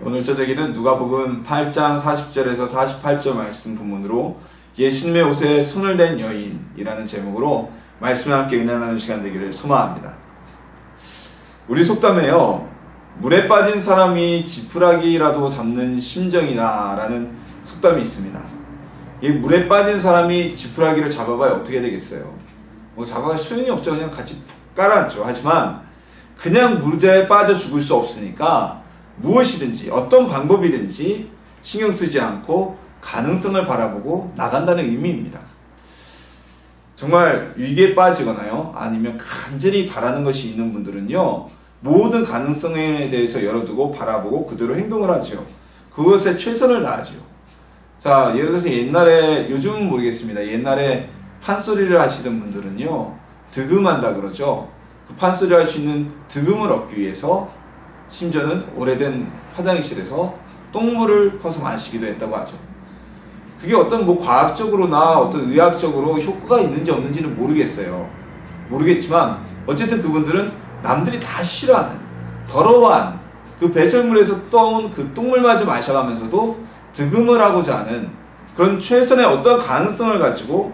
오늘 저녁에는 누가복음 8장 40절에서 48절 말씀 본문으로 예수님의 옷에 손을 댄 여인이라는 제목으로 말씀을 함께 은혜 나누는 시간 되기를 소망합니다. 우리 속담에요, 물에 빠진 사람이 지푸라기라도 잡는 심정이다 라는 속담이 있습니다. 이 물에 빠진 사람이 지푸라기를 잡아봐야 어떻게 되겠어요? 잡아야 소용이 없죠. 그냥 같이 푹 깔아앉죠. 하지만 그냥 물에 빠져 죽을 수 없으니까 무엇이든지 어떤 방법이든지 신경 쓰지 않고 가능성을 바라보고 나간다는 의미입니다. 정말 위기에 빠지거나요, 아니면 간절히 바라는 것이 있는 분들은요, 모든 가능성에 대해서 열어두고 바라보고 그대로 행동을 하죠. 그것에 최선을 다하죠. 자, 예를 들어서 옛날에, 요즘은 모르겠습니다. 옛날에 판소리를 하시던 분들은요, 득음한다 그러죠. 그 판소리 할 수 있는 득음을 얻기 위해서 심지어는 오래된 화장실에서 똥물을 퍼서 마시기도 했다고 하죠. 그게 어떤 과학적으로나 어떤 의학적으로 효과가 있는지 없는지는 모르겠지만 어쨌든 그분들은 남들이 다 싫어하는, 더러워하는 그 배설물에서 떠온 그 똥물마저 마셔가면서도 득음을 하고자 하는 그런 최선의 어떤 가능성을 가지고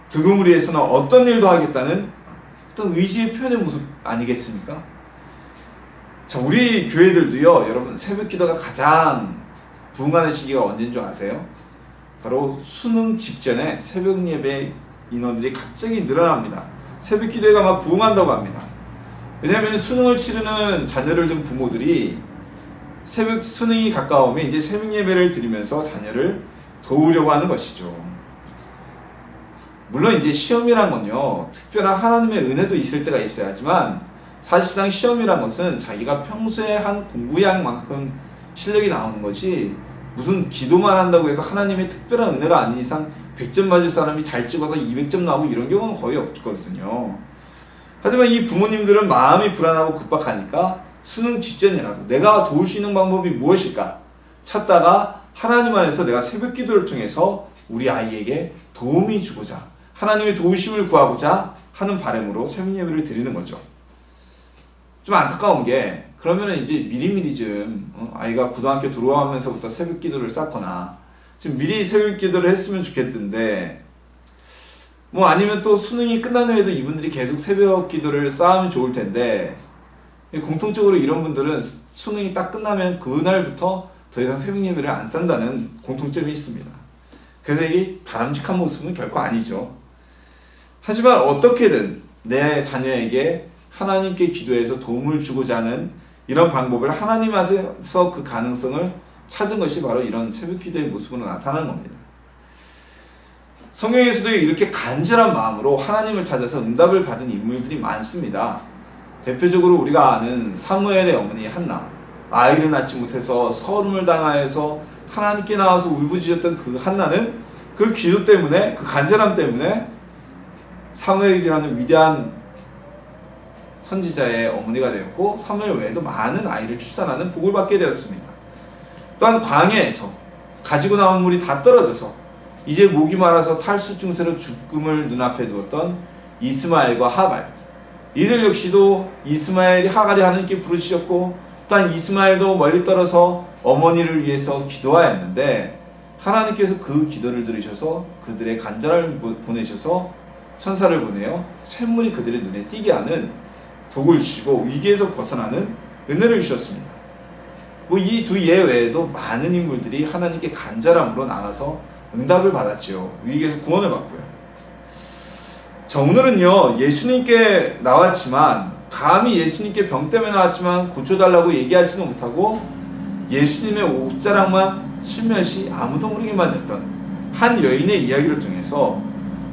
득음을 위해서는 어떤 일도 하겠다는 어떤 의지의 표현의 모습 아니겠습니까? 자, 우리 교회들도요, 여러분, 새벽 기도가 가장 부흥하는 시기가 언제인 줄 아세요? 바로 수능 직전에 새벽 예배 인원들이 갑자기 늘어납니다. 새벽 기도회가 막 부흥한다고 합니다. 왜냐하면 수능을 치르는 자녀를 둔 부모들이 새벽 수능이 가까우면 이제 새벽 예배를 드리면서 자녀를 도우려고 하는 것이죠. 물론 이제 시험이란 건요, 특별한 하나님의 은혜도 있을 때가 있어야 하지만 사실상 시험이란 것은 자기가 평소에 한 공부량만큼 실력이 나오는 것이, 무슨 기도만 한다고 해서 하나님의 특별한 은혜가 아닌 이상 100점 맞을 사람이 잘 찍어서 200점 나오고 이런 경우는 거의 없거든요. 하지만 이 부모님들은 마음이 불안하고 급박하니까 수능 직전이라도 내가 도울 수 있는 방법이 무엇일까 찾다가 하나님 안에서 내가 새벽 기도를 통해서 우리 아이에게 도움이 주고자, 하나님의 도우심을 구하고자 하는 바람으로 새벽 예배를 드리는 거죠. 좀 안타까운 게, 그러면은 이제 미리미리 아이가 고등학교 들어오면서부터 새벽 기도를 쌓거나 지금 미리 새벽 기도를 했으면 좋겠던데, 아니면 또 수능이 끝난 후에도 이분들이 계속 새벽 기도를 쌓으면 좋을 텐데, 공통적으로 이런 분들은 수능이 딱 끝나면 그날부터 더 이상 새벽 예배를 안 쌓는다는 공통점이 있습니다. 그래서 이게 바람직한 모습은 결코 아니죠. 하지만 어떻게든 내 자녀에게 하나님께 기도해서 도움을 주고자 하는 이런 방법을 하나님 안에서 그 가능성을 찾은 것이 바로 이런 새벽 기도의 모습으로 나타나는 겁니다. 성경에서도 이렇게 간절한 마음으로 하나님을 찾아서 응답을 받은 인물들이 많습니다. 대표적으로 우리가 아는 사무엘의 어머니 한나, 아이를 낳지 못해서 서름을 당하여서 하나님께 나와서 울부짖었던 그 한나는 그 기도 때문에, 그 간절함 때문에 사무엘이라는 위대한 선지자의 어머니가 되었고, 사무엘 외에도 많은 아이를 출산하는 복을 받게 되었습니다. 또한 광야에서 가지고 나온 물이 다 떨어져서 이제 목이 마라서 탈수 증세로 죽음을 눈앞에 두었던 이스마엘과 하갈, 이들 역시도 이스마엘이 하갈이 하나님께 부르짖었고, 또한 이스마엘도 멀리 떨어서 어머니를 위해서 기도하였는데 하나님께서 그 기도를 들으셔서 그들의 간절함을 보내셔서 천사를 보내어 샘물이 그들의 눈에 띄게 하는 복을 주시고 위기에서 벗어나는 은혜를 주셨습니다. 이 두 예외에도 많은 인물들이 하나님께 간절함으로 나가서 응답을 받았죠. 위기에서 구원을 받고요. 자, 오늘은요, 예수님께 나왔지만, 감히 예수님께 병 때문에 나왔지만 고쳐달라고 얘기하지도 못하고 예수님의 옷자락만 슬며시 아무도 모르게 만졌던 한 여인의 이야기를 통해서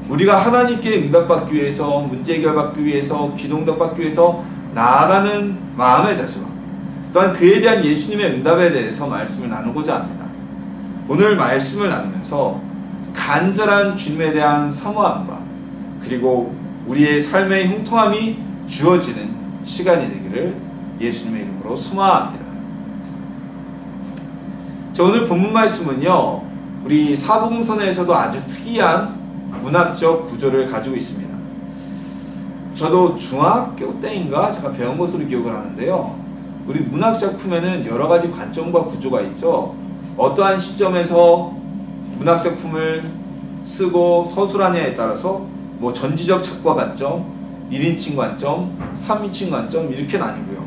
우리가 하나님께 응답받기 위해서, 문제 해결받기 위해서, 기도 응답받기 위해서 나아가는 마음의 자세와 또한 그에 대한 예수님의 응답에 대해서 말씀을 나누고자 합니다. 오늘 말씀을 나누면서 간절한 주님에 대한 사모함과 그리고 우리의 삶의 형통함이 주어지는 시간이 되기를 예수님의 이름으로 소망합니다. 자, 오늘 본문 말씀은요, 우리 사복음서에서도 아주 특이한 문학적 구조를 가지고 있습니다. 저도 중학교 때인가 제가 배운 것으로 기억을 하는데요, 우리 문학 작품에는 여러 가지 관점과 구조가 있죠. 어떠한 시점에서 문학 작품을 쓰고 서술하냐에 따라서 뭐 전지적 작가 관점, 1인칭 관점, 3인칭 관점 이렇게 나뉘고요.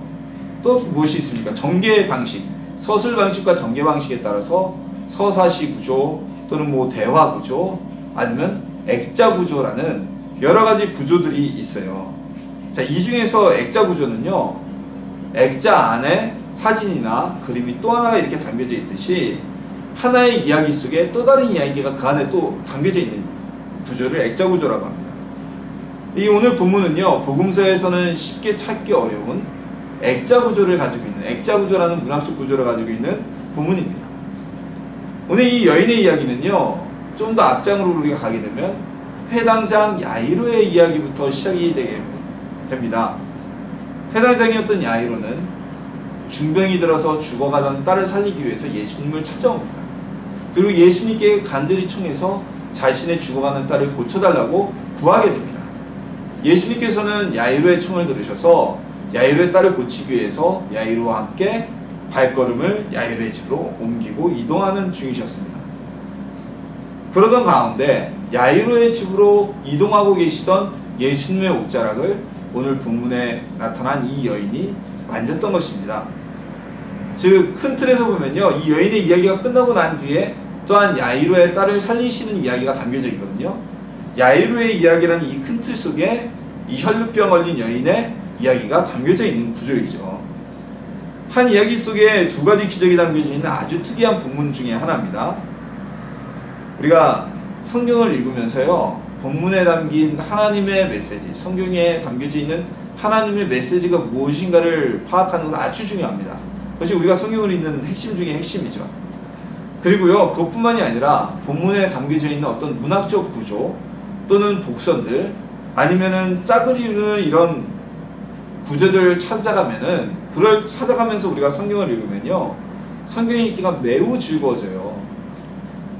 또 무엇이 있습니까? 전개 방식, 서술 방식과 전개 방식에 따라서 서사시 구조 또는 뭐 대화 구조 아니면 액자 구조라는 여러 가지 구조들이 있어요. 자, 이 중에서 액자 구조는요, 액자 안에 사진이나 그림이 또 하나가 이렇게 담겨져 있듯이 하나의 이야기 속에 또 다른 이야기가 그 안에 또 담겨져 있는 구조를 액자 구조라고 합니다. 이 오늘 본문은요, 복음서에서는 쉽게 찾기 어려운 액자 구조를 가지고 있는, 액자 구조라는 문학적 구조를 가지고 있는 본문입니다. 오늘 이 여인의 이야기는요, 좀 더 앞장으로 우리가 가게 되면 회당장 야이로의 이야기부터 시작이 되게 됩니다. 회당장이었던 야이로는 중병이 들어서 죽어가던 딸을 살리기 위해서 예수님을 찾아옵니다. 그리고 예수님께 간절히 청해서 자신의 죽어가는 딸을 고쳐달라고 구하게 됩니다. 예수님께서는 야이로의 청을 들으셔서 야이로의 딸을 고치기 위해서 야이로와 함께 발걸음을 야이로의 집으로 옮기고 이동하는 중이셨습니다. 그러던 가운데 야이로의 집으로 이동하고 계시던 예수님의 옷자락을 오늘 본문에 나타난 이 여인이 만졌던 것입니다. 즉, 큰 틀에서 보면요, 이 여인의 이야기가 끝나고 난 뒤에 또한 야이로의 딸을 살리시는 이야기가 담겨져 있거든요. 야이로의 이야기라는 이 큰 틀 속에 이 혈루병 걸린 여인의 이야기가 담겨져 있는 구조이죠. 한 이야기 속에 두 가지 기적이 담겨져 있는 아주 특이한 본문 중에 하나입니다. 우리가 성경을 읽으면서요, 본문에 담긴 하나님의 메시지, 성경에 담겨져 있는 하나님의 메시지가 무엇인가를 파악하는 것은 아주 중요합니다. 그것이 우리가 성경을 읽는 핵심 중에 핵심이죠. 그리고요, 그것뿐만이 아니라 본문에 담겨져 있는 어떤 문학적 구조 또는 복선들 아니면은 짝을 이루는 이런 구조들을 찾아가면은, 그걸 찾아가면서 우리가 성경을 읽으면요, 성경 읽기가 매우 즐거워져요.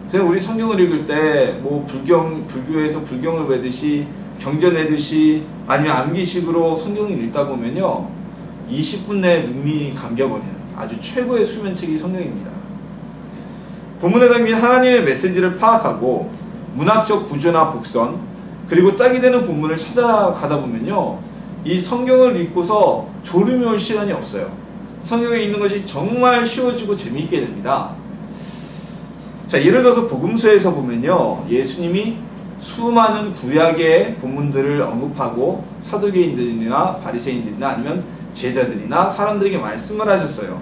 그냥 우리 성경을 읽을 때 뭐 불교에서 불경을 외듯이 경전 외듯이 아니면 암기식으로 성경을 읽다 보면요, 20분 내에 눈이 감겨버리는 아주 최고의 수면책이 성경입니다. 본문에 담긴 하나님의 메시지를 파악하고 문학적 구조나 복선 그리고 짝이 되는 본문을 찾아가다 보면요, 이 성경을 읽고서 졸음이 올 시간이 없어요. 성경에 있는 것이 정말 쉬워지고 재미있게 됩니다. 자, 예를 들어서 복음서에서 보면요, 예수님이 수많은 구약의 본문들을 언급하고 사두개인들이나 바리새인들이나 아니면 제자들이나 사람들에게 말씀을 하셨어요.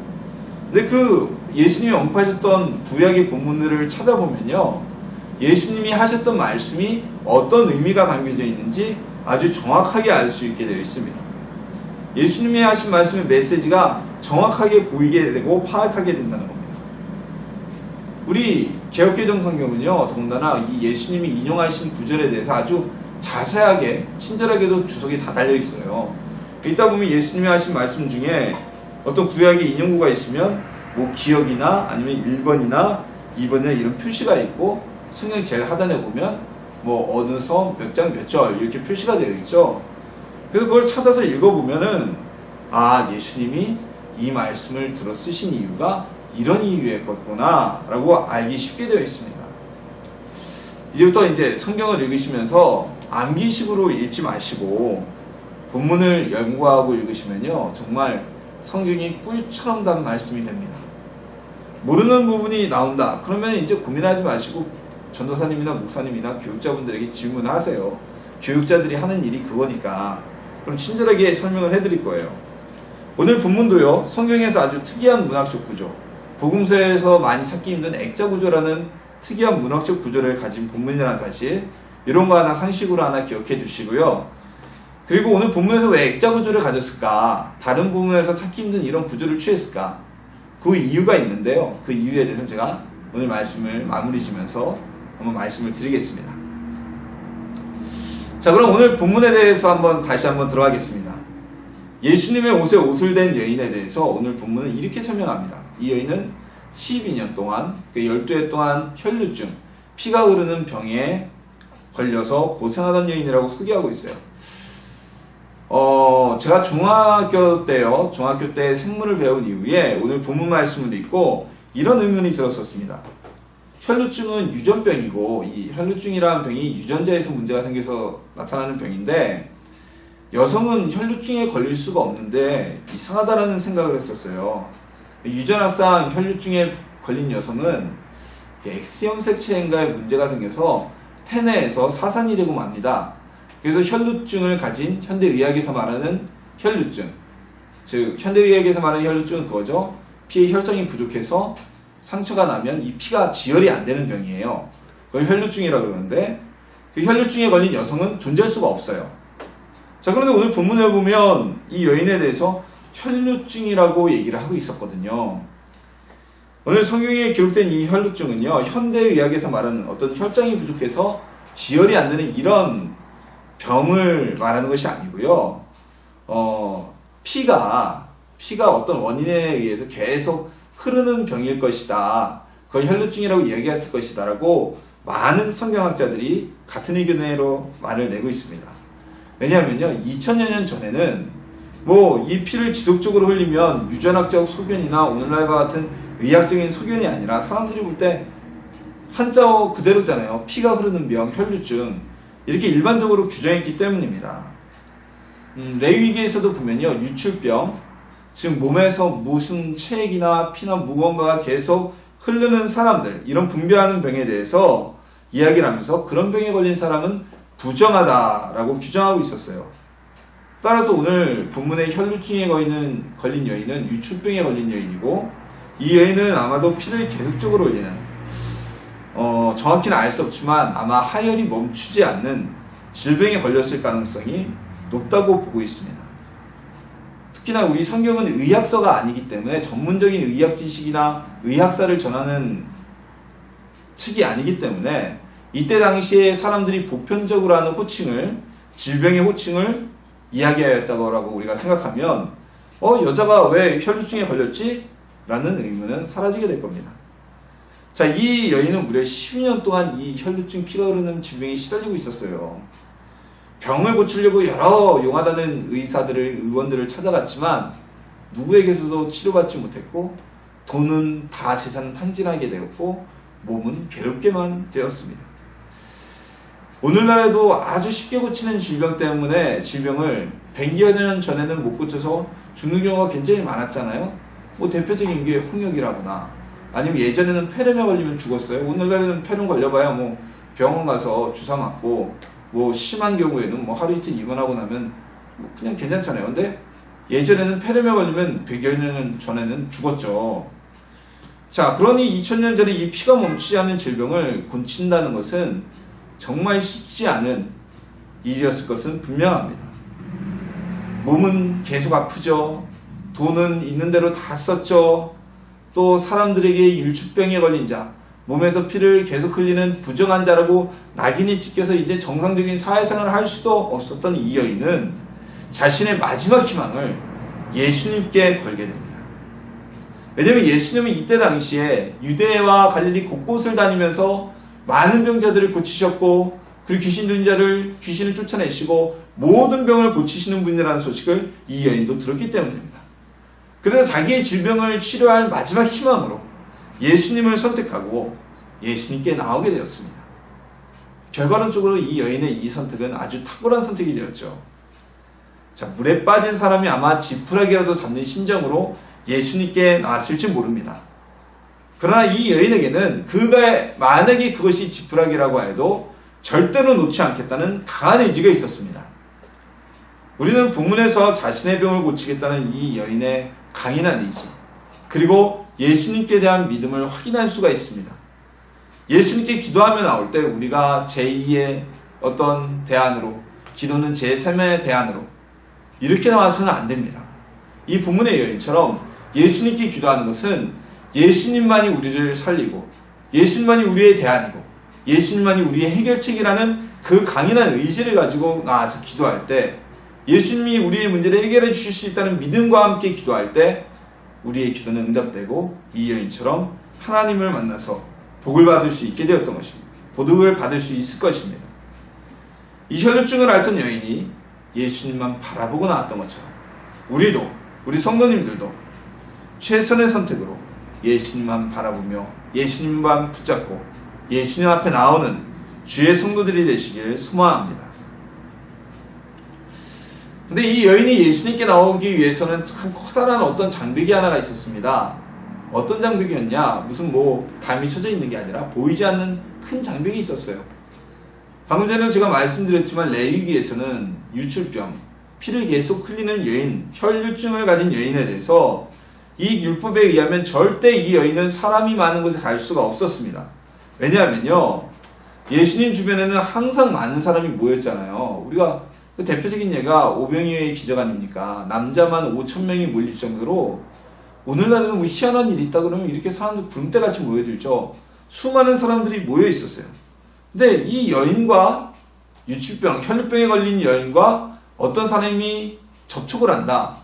근데 그 예수님이 언급하셨던 구약의 본문들을 찾아보면요, 예수님이 하셨던 말씀이 어떤 의미가 담겨져 있는지 아주 정확하게 알 수 있게 되어 있습니다. 예수님이 하신 말씀의 메시지가 정확하게 보이게 되고 파악하게 된다는 겁니다. 우리 개역개정 성경은요, 더군다나 이 예수님이 인용하신 구절에 대해서 아주 자세하게 친절하게도 주석이 다 달려 있어요. 읽다 보면 예수님이 하신 말씀 중에 어떤 구약의 인용구가 있으면 뭐 기역이나 아니면 1번이나 2번이나 이런 표시가 있고, 성경 제일 하단에 보면 뭐 어느 서 몇 장 몇 절 이렇게 표시가 되어 있죠. 그래서 그걸 찾아서 읽어보면은, 아, 예수님이 이 말씀을 들어 쓰신 이유가 이런 이유였구나 라고 알기 쉽게 되어 있습니다. 이제부터 이제 성경을 읽으시면서 암기식으로 읽지 마시고 본문을 연구하고 읽으시면요, 정말 성경이 꿀처럼 단 말씀이 됩니다. 모르는 부분이 나온다 그러면 이제 고민하지 마시고 전도사님이나 목사님이나 교육자분들에게 질문하세요. 교육자들이 하는 일이 그거니까. 그럼 친절하게 설명을 해드릴 거예요. 오늘 본문도요, 성경에서 아주 특이한 문학적 구조, 복음서에서 많이 찾기 힘든 액자 구조라는 특이한 문학적 구조를 가진 본문이라는 사실, 이런 거 하나 상식으로 하나 기억해 두시고요. 그리고 오늘 본문에서 왜 액자 구조를 가졌을까? 다른 본문에서 찾기 힘든 이런 구조를 취했을까? 그 이유가 있는데요. 그 이유에 대해서는 제가 오늘 말씀을 마무리 지면서 한번 말씀을 드리겠습니다. 자, 그럼 오늘 본문에 대해서 다시 한번 들어가겠습니다. 예수님의 옷에 옷을 댄 여인에 대해서 오늘 본문은 이렇게 설명합니다. 이 여인은 12년 동안, 12해 동안 혈루증, 피가 흐르는 병에 걸려서 고생하던 여인이라고 소개하고 있어요. 제가 중학교 때 생물을 배운 이후에 오늘 본문 말씀을 읽고 이런 의문이 들었었습니다. 혈루증은 유전병이고 이 혈루증이라는 병이 유전자에서 문제가 생겨서 나타나는 병인데 여성은 혈루증에 걸릴 수가 없는데 이상하다라는 생각을 했었어요. 유전학상 혈루증에 걸린 여성은 X형 색체인가에 문제가 생겨서 태내에서 사산이 되고 맙니다. 그래서 혈루증을 가진 현대의학에서 말하는 혈루증, 즉 현대의학에서 말하는 혈루증은 그거죠. 피에 혈장이 부족해서 상처가 나면 이 피가 지혈이 안 되는 병이에요. 그걸 혈루증이라고 그러는데 그 혈루증에 걸린 여성은 존재할 수가 없어요. 자, 그런데 오늘 본문에 보면 이 여인에 대해서 혈루증이라고 얘기를 하고 있었거든요. 오늘 성경에 기록된 이 혈루증은요, 현대의학에서 말하는 어떤 혈장이 부족해서 지혈이 안 되는 이런 병을 말하는 것이 아니고요. 피가 어떤 원인에 의해서 계속 흐르는 병일 것이다. 그걸 혈루증이라고 이야기했을 것이다. 라고 많은 성경학자들이 같은 의견으로 말을 내고 있습니다. 왜냐하면요, 2000여 년 전에는 이 피를 지속적으로 흘리면 유전학적 소견이나 오늘날과 같은 의학적인 소견이 아니라 사람들이 볼 때 한자어 그대로잖아요. 피가 흐르는 병, 혈루증. 이렇게 일반적으로 규정했기 때문입니다. 레위기에서도 보면요, 유출병, 즉 몸에서 무슨 체액이나 피나 무언가가 계속 흐르는 사람들, 이런 분비하는 병에 대해서 이야기를 하면서 그런 병에 걸린 사람은 부정하다라고 규정하고 있었어요. 따라서 오늘 본문의 혈루증에 걸린 여인은 유출병에 걸린 여인이고 이 여인은 아마도 피를 계속적으로 흘리는 정확히는 알 수 없지만 아마 하혈이 멈추지 않는 질병에 걸렸을 가능성이 높다고 보고 있습니다. 특히나 우리 성경은 의학서가 아니기 때문에 전문적인 의학 지식이나 의학사를 전하는 책이 아니기 때문에 이때 당시에 사람들이 보편적으로 하는 호칭을, 질병의 호칭을 이야기하였다고 우리가 생각하면 여자가 왜 혈루증에 걸렸지? 라는 의문은 사라지게 될 겁니다. 자, 이 여인은 무려 12년 동안 이 혈루증 피가 흐르는 질병에 시달리고 있었어요. 병을 고치려고 여러 용하다는 의원들을 찾아갔지만 누구에게서도 치료받지 못했고 돈은 다 재산은 탕진하게 되었고 몸은 괴롭게만 되었습니다. 오늘날에도 아주 쉽게 고치는 질병을 100여 년 전에는 못 고쳐서 죽는 경우가 굉장히 많았잖아요. 대표적인 게 홍역이라거나 아니면 예전에는 폐렴에 걸리면 죽었어요. 오늘날에는 폐렴 걸려봐야 병원 가서 주사 맞고 심한 경우에는 하루 이틀 입원하고 나면 그냥 괜찮잖아요. 근데 예전에는 폐렴에 걸리면 100여 년 전에는 죽었죠. 자, 그러니 2000년 전에 이 피가 멈추지 않는 질병을 고친다는 것은 정말 쉽지 않은 일이었을 것은 분명합니다. 몸은 계속 아프죠. 돈은 있는 대로 다 썼죠. 또 사람들에게 율축병에 걸린 자, 몸에서 피를 계속 흘리는 부정한 자라고 낙인이 찍혀서 이제 정상적인 사회생활을 할 수도 없었던 이 여인은 자신의 마지막 희망을 예수님께 걸게 됩니다. 왜냐하면 예수님은 이때 당시에 유대와 갈릴리 곳곳을 다니면서 많은 병자들을 고치셨고 그리고 귀신 들린 자를 귀신을 쫓아내시고 모든 병을 고치시는 분이라는 소식을 이 여인도 들었기 때문입니다. 그래서 자기의 질병을 치료할 마지막 희망으로 예수님을 선택하고 예수님께 나오게 되었습니다. 결과론적으로 이 여인의 이 선택은 아주 탁월한 선택이 되었죠. 자, 물에 빠진 사람이 아마 지푸라기라도 잡는 심정으로 예수님께 나왔을지 모릅니다. 그러나 이 여인에게는 그가 만약에 그것이 지푸라기라고 해도 절대로 놓지 않겠다는 강한 의지가 있었습니다. 우리는 본문에서 자신의 병을 고치겠다는 이 여인의 강인한 의지, 그리고 예수님께 대한 믿음을 확인할 수가 있습니다. 예수님께 기도하며 나올 때 우리가 제2의 어떤 대안으로, 기도는 제3의 대안으로 이렇게 나와서는 안 됩니다. 이 본문의 여인처럼 예수님께 기도하는 것은 예수님만이 우리를 살리고 예수님만이 우리의 대안이고 예수님만이 우리의 해결책이라는 그 강인한 의지를 가지고 나와서 기도할 때, 예수님이 우리의 문제를 해결해 주실 수 있다는 믿음과 함께 기도할 때 우리의 기도는 응답되고 이 여인처럼 하나님을 만나서 복을 받을 수 있게 되었던 것입니다. 복을 받을 수 있을 것입니다. 이 혈루증을 앓던 여인이 예수님만 바라보고 나왔던 것처럼 우리도, 우리 성도님들도 최선의 선택으로 예수님만 바라보며 예수님만 붙잡고 예수님 앞에 나오는 주의 성도들이 되시길 소망합니다. 근데 이 여인이 예수님께 나오기 위해서는 참 커다란 어떤 장벽이 하나가 있었습니다. 어떤 장벽이었냐? 무슨 담이 쳐져 있는 게 아니라 보이지 않는 큰 장벽이 있었어요. 방금 전에 제가 말씀드렸지만 레위기에서는 유출병, 피를 계속 흘리는 여인, 혈류증을 가진 여인에 대해서 이 율법에 의하면 절대 이 여인은 사람이 많은 곳에 갈 수가 없었습니다. 왜냐하면요, 예수님 주변에는 항상 많은 사람이 모였잖아요. 우리가 그 대표적인 예가 오병이어의 기적 아닙니까? 남자만 5,000명이 몰릴 정도로 오늘날에는 희한한 일이 있다 그러면 이렇게 사람들 구름대같이 모여들죠. 수많은 사람들이 모여 있었어요. 근데 이 여인과 유출병, 혈류병에 걸린 여인과 어떤 사람이 접촉을 한다.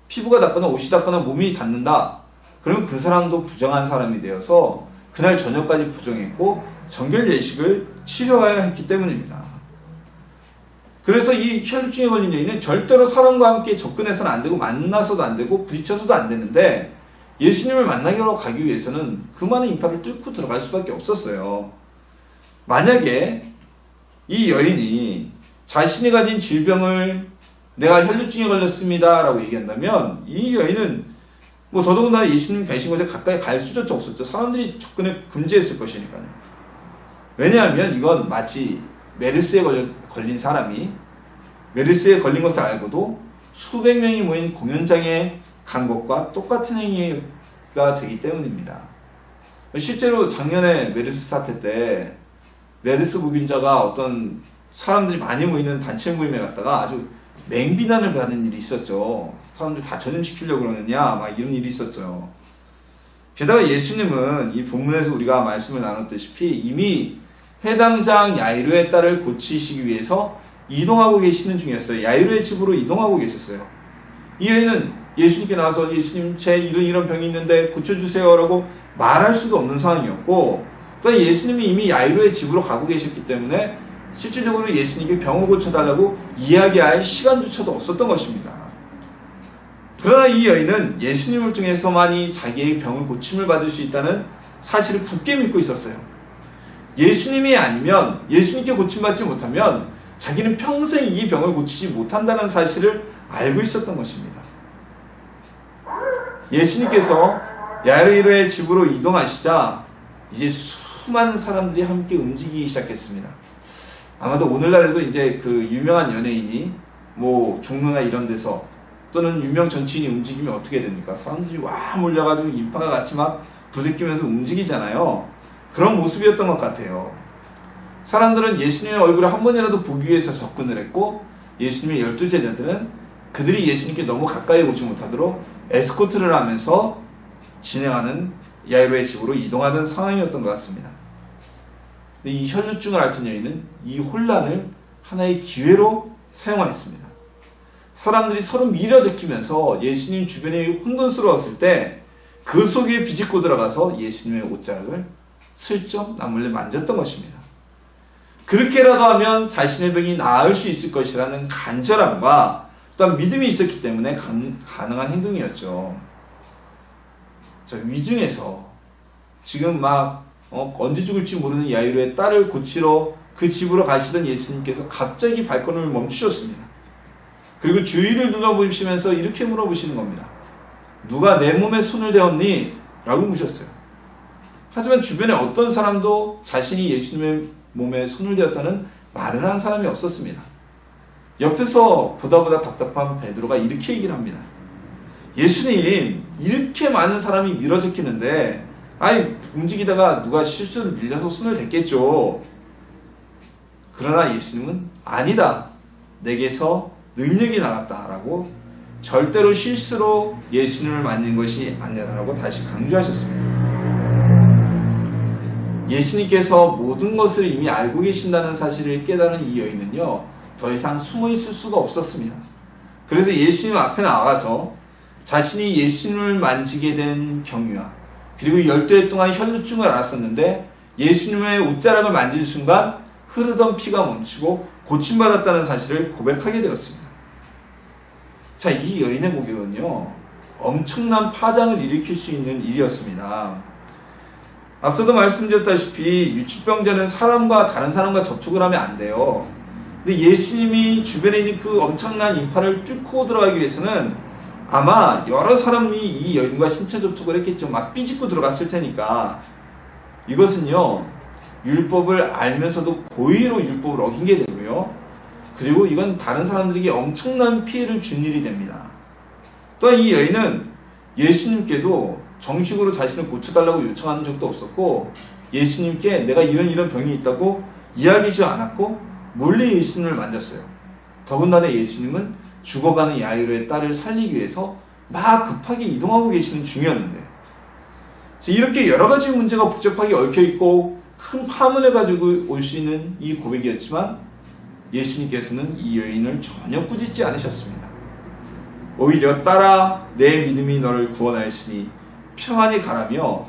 피부가 닿거나 옷이 닿거나 몸이 닿는다. 그러면 그 사람도 부정한 사람이 되어서 그날 저녁까지 부정했고 정결 예식을 치러야 했기 때문입니다. 그래서 이 혈류증에 걸린 여인은 절대로 사람과 함께 접근해서는 안 되고 만나서도 안 되고 부딪혀서도 안 되는데 예수님을 만나기로 가기 위해서는 그 많은 인파를 뚫고 들어갈 수밖에 없었어요. 만약에 이 여인이 자신이 가진 질병을 내가 혈류증에 걸렸습니다 라고 얘기한다면 이 여인은 더더군다나 예수님 계신 곳에 가까이 갈 수조차 없었죠. 사람들이 접근을 금지했을 것이니까요. 왜냐하면 이건 마치 메르스에 걸린 사람이 메르스에 걸린 것을 알고도 수백 명이 모인 공연장에 간 것과 똑같은 행위가 되기 때문입니다. 실제로 작년에 메르스 사태 때 메르스 무균자가 어떤 사람들이 많이 모이는 단체 모임에 갔다가 아주 맹비난을 받는 일이 있었죠. 사람들 다 전염시키려고 그러느냐 막 이런 일이 있었죠. 게다가 예수님은 이 본문에서 우리가 말씀을 나눴다시피 이미 해당장 야이로의 딸을 고치시기 위해서 이동하고 계시는 중이었어요. 야이로의 집으로 이동하고 계셨어요. 이 여인은 예수님께 나와서 예수님 제 이런 병이 있는데 고쳐주세요 라고 말할 수도 없는 상황이었고 또 예수님이 이미 야이로의 집으로 가고 계셨기 때문에 실질적으로 예수님께 병을 고쳐달라고 이야기할 시간조차도 없었던 것입니다. 그러나 이 여인은 예수님을 통해서만이 자기의 병을 고침을 받을 수 있다는 사실을 굳게 믿고 있었어요. 예수님이 아니면 예수님께 고침받지 못하면 자기는 평생 이 병을 고치지 못한다는 사실을 알고 있었던 것입니다. 예수님께서 야이로의 집으로 이동하시자 이제 수많은 사람들이 함께 움직이기 시작했습니다. 아마도 오늘날에도 이제 그 유명한 연예인이 종로나 이런 데서 또는 유명 정치인이 움직이면 어떻게 됩니까? 사람들이 와 몰려가지고 인파가 같이 막 부대끼면서 움직이잖아요. 그런 모습이었던 것 같아요. 사람들은 예수님의 얼굴을 한 번이라도 보기 위해서 접근을 했고 예수님의 12제자들은 그들이 예수님께 너무 가까이 오지 못하도록 에스코트를 하면서 진행하는 야이로의 집으로 이동하던 상황이었던 것 같습니다. 근데 이 혈류증을 앓던 여인은 이 혼란을 하나의 기회로 사용하였습니다. 사람들이 서로 밀어제끼면서 예수님 주변이 혼돈스러웠을 때 그 속에 비집고 들어가서 예수님의 옷자락을 슬쩍 남몰래 만졌던 것입니다. 그렇게라도 하면 자신의 병이 나을 수 있을 것이라는 간절함과 또한 믿음이 있었기 때문에 가능한 행동이었죠. 위중에서 지금 언제 죽을지 모르는 야이로의 딸을 고치러 그 집으로 가시던 예수님께서 갑자기 발걸음을 멈추셨습니다. 그리고 주위를 둘러보시면서 이렇게 물어보시는 겁니다. 누가 내 몸에 손을 대었니? 라고 묻으셨어요. 하지만 주변에 어떤 사람도 자신이 예수님의 몸에 손을 대었다는 말을 하는 사람이 없었습니다. 옆에서 보다 답답한 베드로가 이렇게 얘기를 합니다. 예수님, 이렇게 많은 사람이 밀어제끼는데 움직이다가 누가 실수로 밀려서 손을 댔겠죠. 그러나 예수님은 아니다. 내게서 능력이 나갔다라고 절대로 실수로 예수님을 만진 것이 아니라고 다시 강조하셨습니다. 예수님께서 모든 것을 이미 알고 계신다는 사실을 깨달은 이 여인은요, 더 이상 숨어 있을 수가 없었습니다. 그래서 예수님 앞에 나가서 자신이 예수님을 만지게 된 경유와 그리고 12해 동안 혈류증을 앓았었는데 예수님의 옷자락을 만진 순간 흐르던 피가 멈추고 고침받았다는 사실을 고백하게 되었습니다. 자, 이 여인의 고백은요, 엄청난 파장을 일으킬 수 있는 일이었습니다. 앞서도 말씀드렸다시피 유치병자는 사람과 다른 사람과 접촉을 하면 안 돼요. 근데 예수님이 주변에 있는 그 엄청난 인파를 뚫고 들어가기 위해서는 아마 여러 사람이 이 여인과 신체 접촉을 했겠죠. 막 삐짓고 들어갔을 테니까. 이것은요, 율법을 알면서도 고의로 율법을 어긴 게 되고요. 그리고 이건 다른 사람들에게 엄청난 피해를 준 일이 됩니다. 또한 이 여인은 예수님께도 정식으로 자신을 고쳐달라고 요청하는 적도 없었고, 예수님께 내가 이런 병이 있다고 이야기하지 않았고 몰래 예수님을 만졌어요. 더군다나 예수님은 죽어가는 야이로의 딸을 살리기 위해서 막 급하게 이동하고 계시는 중이었는데, 이렇게 여러 가지 문제가 복잡하게 얽혀있고 큰 파문을 가지고 올 수 있는 이 고백이었지만 예수님께서는 이 여인을 전혀 꾸짖지 않으셨습니다. 오히려 딸아, 내 믿음이 너를 구원하였으니 평안히 가라며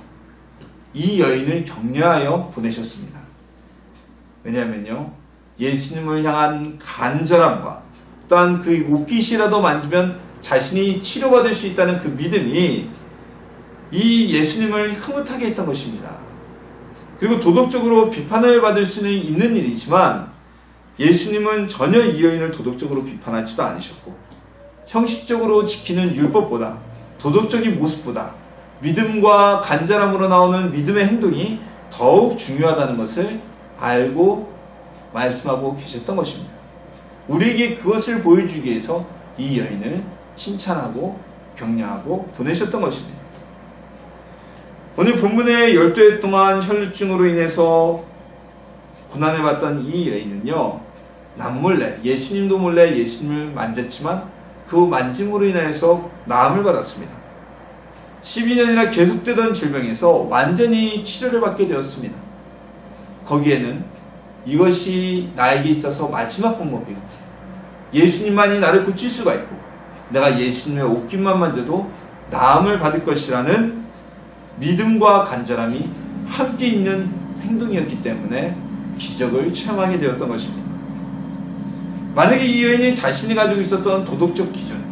이 여인을 격려하여 보내셨습니다. 왜냐하면요, 예수님을 향한 간절함과 또한 그 옷깃이라도 만지면 자신이 치료받을 수 있다는 그 믿음이 이 예수님을 흐뭇하게 했던 것입니다. 그리고 도덕적으로 비판을 받을 수는 있는 일이지만 예수님은 전혀 이 여인을 도덕적으로 비판하지도 않으셨고, 형식적으로 지키는 율법보다, 도덕적인 모습보다 믿음과 간절함으로 나오는 믿음의 행동이 더욱 중요하다는 것을 알고 말씀하고 계셨던 것입니다. 우리에게 그것을 보여주기 위해서 이 여인을 칭찬하고 격려하고 보내셨던 것입니다. 오늘 본문의 12해 동안 혈루증으로 인해서 고난을 받던 이 여인은요, 남몰래, 예수님도 몰래 예수님을 만졌지만 그 만짐으로 인해서 나음을 받았습니다. 12년이나 계속되던 질병에서 완전히 치료를 받게 되었습니다. 거기에는 이것이 나에게 있어서 마지막 방법이고, 예수님만이 나를 고칠 수가 있고, 내가 예수님의 옷깃만 만져도 나음을 받을 것이라는 믿음과 간절함이 함께 있는 행동이었기 때문에 기적을 체험하게 되었던 것입니다. 만약에 이 여인이 자신이 가지고 있었던 도덕적 기준,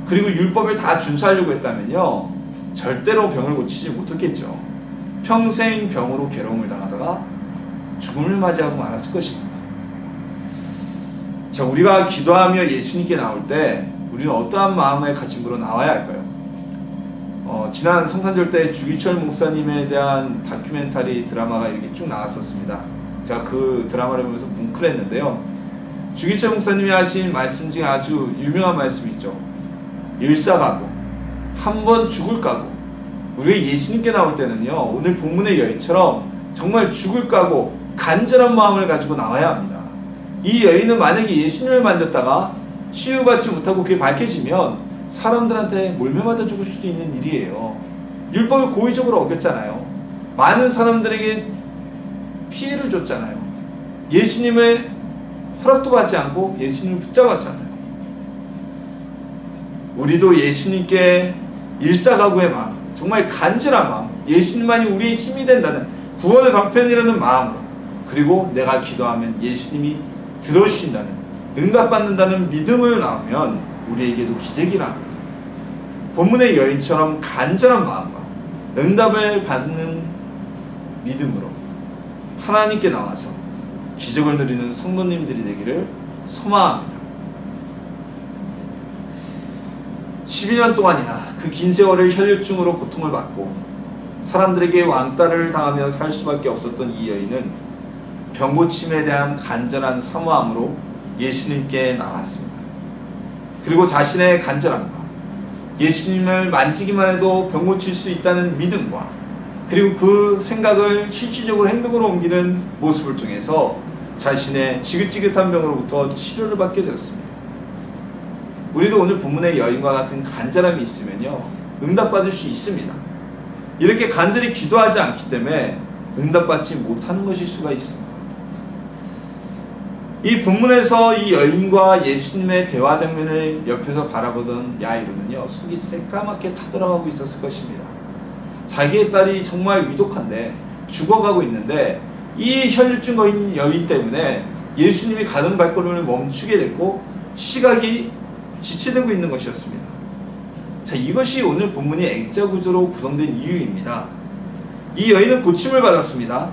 그리고 율법을 다 준수하려고 했다면요, 절대로 병을 고치지 못했겠죠. 평생 병으로 괴로움을 당하다가 죽음을 맞이하고 말았을 것입니다. 자, 우리가 기도하며 예수님께 나올 때 우리는 어떠한 마음의 가짐으로 나와야 할까요? 지난 성탄절 때 주기철 목사님에 대한 다큐멘터리 드라마가 이렇게 쭉 나왔었습니다. 제가 그 드라마를 보면서 뭉클했는데요. 주기철 목사님이 하신 말씀 중에 아주 유명한 말씀이 있죠. 일사각오, 한번 죽을 각오. 우리가 예수님께 나올 때는요, 오늘 본문의 여인처럼 정말 죽을 각오, 간절한 마음을 가지고 나와야 합니다. 이 여인은 만약에 예수님을 만졌다가 치유받지 못하고 그게 밝혀지면 사람들한테 몰매맞아 죽을 수도 있는 일이에요. 율법을 고의적으로 어겼잖아요. 많은 사람들에게 피해를 줬잖아요. 예수님의 허락도 받지 않고 예수님을 붙잡았잖아요. 우리도 예수님께 일사각오의 마음, 정말 간절한 마음, 예수님만이 우리의 힘이 된다는 구원의 방편이라는 마음으로, 그리고 내가 기도하면 예수님이 들어주신다는, 응답받는다는 믿음을 나오면 우리에게도 기적이 일어납니다. 본문의 여인처럼 간절한 마음과 응답을 받는 믿음으로 하나님께 나와서 기적을 누리는 성도님들이 되기를 소망합니다. 12년 동안이나 그 긴 세월을 혈류증으로 고통을 받고 사람들에게 왕따를 당하며 살 수밖에 없었던 이 여인은 병고침에 대한 간절한 사모함으로 예수님께 나왔습니다. 그리고 자신의 간절함과 예수님을 만지기만 해도 병 고칠 수 있다는 믿음과, 그리고 그 생각을 실질적으로 행동으로 옮기는 모습을 통해서 자신의 지긋지긋한 병으로부터 치료를 받게 되었습니다. 우리도 오늘 본문의 여인과 같은 간절함이 있으면요, 응답받을 수 있습니다. 이렇게 간절히 기도하지 않기 때문에 응답받지 못하는 것일 수가 있습니다. 이 본문에서 이 여인과 예수님의 대화 장면을 옆에서 바라보던 야이로는요, 속이 새까맣게 타들어가고 있었을 것입니다. 자기의 딸이 정말 위독한데 죽어가고 있는데 이 혈류증 거인 여인 때문에 예수님이 가는 발걸음을 멈추게 됐고 시각이 지체되고 있는 것이었습니다. 자, 이것이 오늘 본문이 액자 구조로 구성된 이유입니다. 이 여인은 고침을 받았습니다.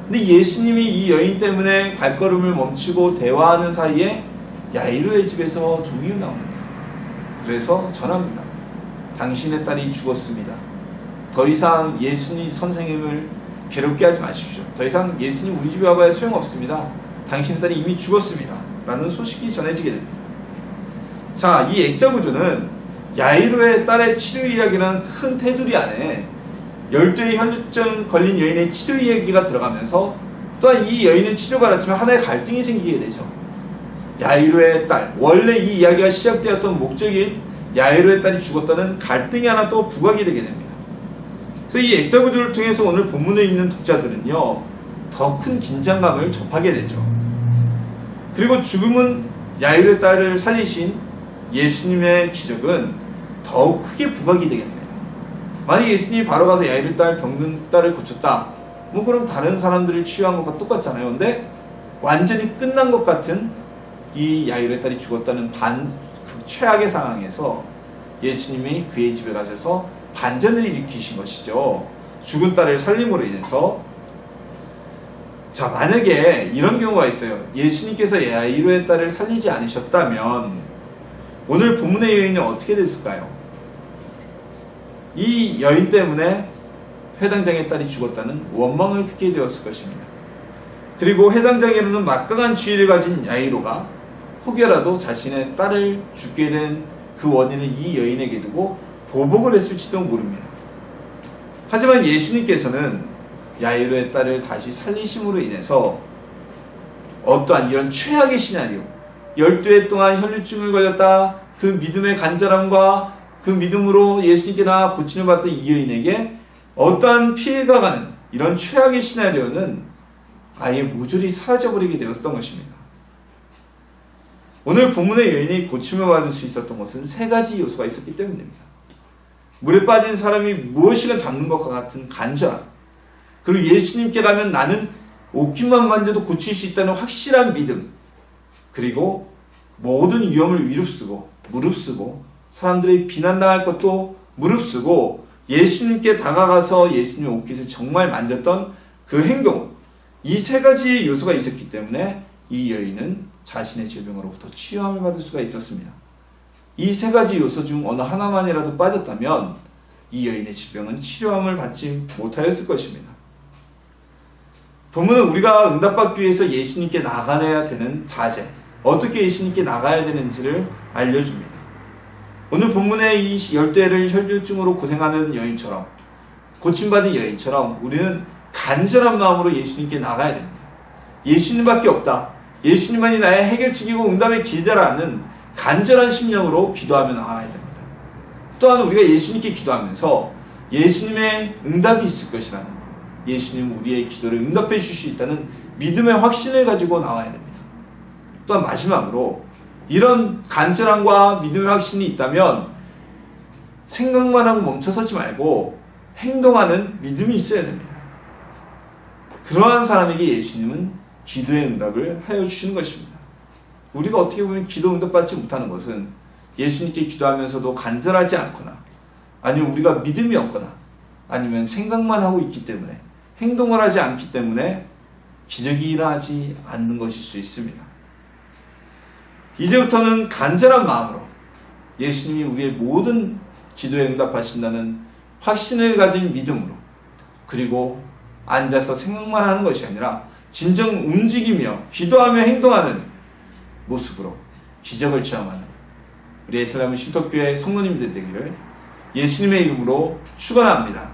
근데 예수님이 이 여인 때문에 발걸음을 멈추고 대화하는 사이에 야이로의 집에서 종이 나옵니다. 그래서 전합니다. 당신의 딸이 죽었습니다. 더 이상 예수님 선생님을 괴롭게 하지 마십시오. 더 이상 예수님 우리 집에 와봐야 소용없습니다. 당신의 딸이 이미 죽었습니다. 라는 소식이 전해지게 됩니다. 자, 이 액자 구조는 야이로의 딸의 치료 이야기라는 큰 테두리 안에 12의 혈류증 걸린 여인의 치료 이야기가 들어가면서 또한 이 여인은 치료받았지만 하나의 갈등이 생기게 되죠. 야이로의 딸, 원래 이 이야기가 시작되었던 목적인 야이로의 딸이 죽었다는 갈등이 하나 또 부각이 되게 됩니다. 그래서 이 액자 구조를 통해서 오늘 본문에 있는 독자들은요, 더 큰 긴장감을 접하게 되죠. 그리고 죽음은 야이로의 딸을 살리신 예수님의 기적은 더욱 크게 부각이 되게 됩니다. 만약 예수님이 바로 가서 야이로의 딸 병든 딸을 고쳤다, 뭐 그럼 다른 사람들을 치유한 것과 똑같잖아요. 근데 완전히 끝난 것 같은 이 야이로의 딸이 죽었다는 그 최악의 상황에서 예수님이 그의 집에 가셔서 반전을 일으키신 것이죠. 죽은 딸을 살림으로 인해서. 자, 만약에 이런 경우가 있어요. 예수님께서 야이로의 딸을 살리지 않으셨다면 오늘 본문의 여인은 어떻게 됐을까요? 이 여인 때문에 회당장의 딸이 죽었다는 원망을 듣게 되었을 것입니다. 그리고 회당장에로는 막강한 지위를 가진 야이로가 혹여라도 자신의 딸을 죽게 된 그 원인을 이 여인에게 두고 보복을 했을지도 모릅니다. 하지만 예수님께서는 야이로의 딸을 다시 살리심으로 인해서 어떠한 이런 최악의 시나리오, 12해 동안 혈류증을 걸렸다, 그 믿음의 간절함과 그 믿음으로 예수님께 나아 고침을 받던 이 여인에게 어떠한 피해가 가는 이런 최악의 시나리오는 아예 모조리 사라져버리게 되었던 것입니다. 오늘 본문의 여인이 고침을 받을 수 있었던 것은 세 가지 요소가 있었기 때문입니다. 물에 빠진 사람이 무엇이가 잡는 것과 같은 간절함, 그리고 예수님께 가면 나는 옷깃만 만져도 고칠 수 있다는 확실한 믿음, 그리고 모든 위험을 무릅쓰고 사람들이 비난당할 것도 무릅쓰고 예수님께 다가가서 예수님의 옷깃을 정말 만졌던 그 행동, 이 세 가지의 요소가 있었기 때문에 이 여인은 자신의 질병으로부터 치유함을 받을 수가 있었습니다. 이 세 가지 요소 중 어느 하나만이라도 빠졌다면 이 여인의 질병은 치료함을 받지 못하였을 것입니다. 본문은 우리가 응답받기 위해서 예수님께 나가야 되는 자세, 어떻게 예수님께 나가야 되는지를 알려줍니다. 오늘 본문의 이 10대를 혈류증으로 고생하는 여인처럼, 고침받은 여인처럼 우리는 간절한 마음으로 예수님께 나가야 됩니다. 예수님밖에 없다, 예수님만이 나의 해결책이고 응답의 길이라는 간절한 심령으로 기도하며 나아가야 됩니다. 또한 우리가 예수님께 기도하면서 예수님의 응답이 있을 것이라는, 예수님 우리의 기도를 응답해 주실 수 있다는 믿음의 확신을 가지고 나와야 됩니다. 또한 마지막으로 이런 간절함과 믿음의 확신이 있다면 생각만 하고 멈춰서지 말고 행동하는 믿음이 있어야 됩니다. 그러한 사람에게 예수님은 기도의 응답을 하여 주시는 것입니다. 우리가 어떻게 보면 기도 응답받지 못하는 것은 예수님께 기도하면서도 간절하지 않거나, 아니면 우리가 믿음이 없거나, 아니면 생각만 하고 있기 때문에, 행동을 하지 않기 때문에 기적이 일어나지 않는 것일 수 있습니다. 이제부터는 간절한 마음으로 예수님이 우리의 모든 기도에 응답하신다는 확신을 가진 믿음으로, 그리고 앉아서 생각만 하는 것이 아니라 진정 움직이며 기도하며 행동하는 모습으로 기적을 체험하는 우리 에스라임 신덕교회 성도님들 되기를 예수님의 이름으로 축원합니다.